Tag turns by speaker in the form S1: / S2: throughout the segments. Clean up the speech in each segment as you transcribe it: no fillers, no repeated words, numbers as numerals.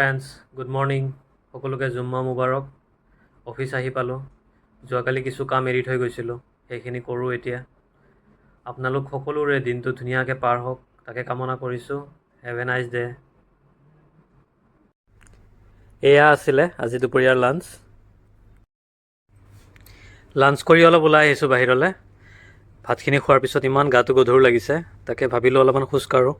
S1: Friends, good morning. সকলোকে জুম্মা মুবাৰক। Office আহি পালোঁ। যোৱাকালি কিছু কাম এৰি থৈ গৈছিলোঁ, সেইখিনি কৰোঁ এতিয়া। আপোনালোক সকলোৰে দিনটো ধুনীয়াকৈ পাৰ হওক, তাকে কামনা কৰিছোঁ। Have a nice day. এয়া আছিলে আজি দুপৰীয়াৰ লাঞ্চ কৰি অলপ ওলাই আহিছোঁ বাহিৰলৈ। ভাতখিনি খোৱাৰ পিছত ইমান গাটো গধুৰ লাগিছে, তাকে ভাবিলোঁ অলপমান খোজ কাঢ়োঁ।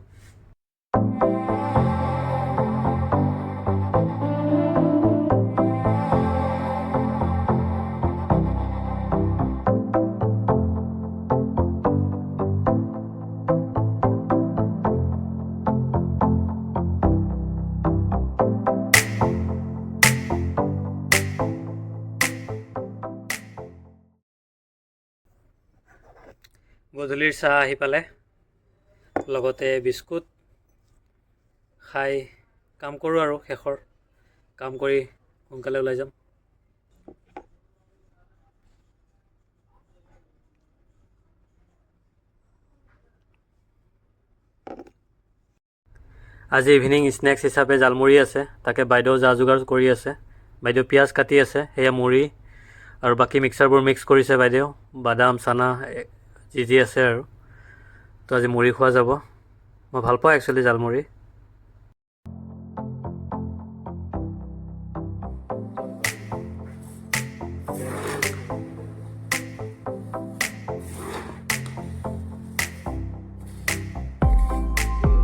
S1: গধূলিৰ চাহ আহি পালে, লগতে বিস্কুট খাই কাম কৰোঁ আৰু শেষৰ কাম কৰি সোনকালে ওলাই যাম। আজি ইভিনিং স্নেক্স হিচাপে জালমুড়ি আছে, তাকে বাইদেউ যা যোগাৰ কৰি আছে। বাইদেউ পিঁয়াজ কাটি আছে, সেয়া মুড়ি আৰু বাকী মিক্সাৰবোৰ মিক্স কৰিছে বাইদেউ, বাদাম চানা যি আছে আৰু। তো আজি মুড়ি খোৱা যাব। মই ভাল পাওঁ একচুৱেলি জালমুড়ি।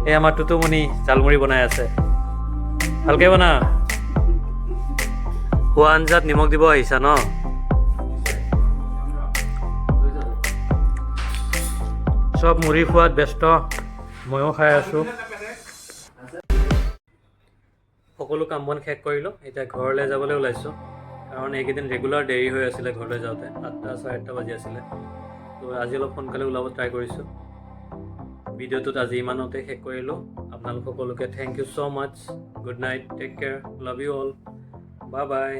S1: এই আমাৰ টুটুমণি জালমুড়ি বনাই আছে, ভালকৈ বনা। খোৱা আঞ্জাত নিমখ দিব আহিছা ন? চব মুড়ি খোৱাত ব্যস্ত, ময়ো খাই আছোঁ। সকলো কাম বন শেষ কৰিলোঁ, এতিয়া ঘৰলৈ যাবলৈ ওলাইছোঁ। কাৰণ এইকেইদিন ৰেগুলাৰ দেৰি হৈ আছিলে ঘৰলৈ যাওঁতে, 8টা 8:30 বাজি আছিলে। তো আজি অলপ সোনকালে ওলাব ট্ৰাই কৰিছোঁ। ভিডিঅ'টোত আজি ইমানতে শেষ কৰিলোঁ। আপোনালোক সকলোকে thank you so' much. Good night, take care, love you all, bye by.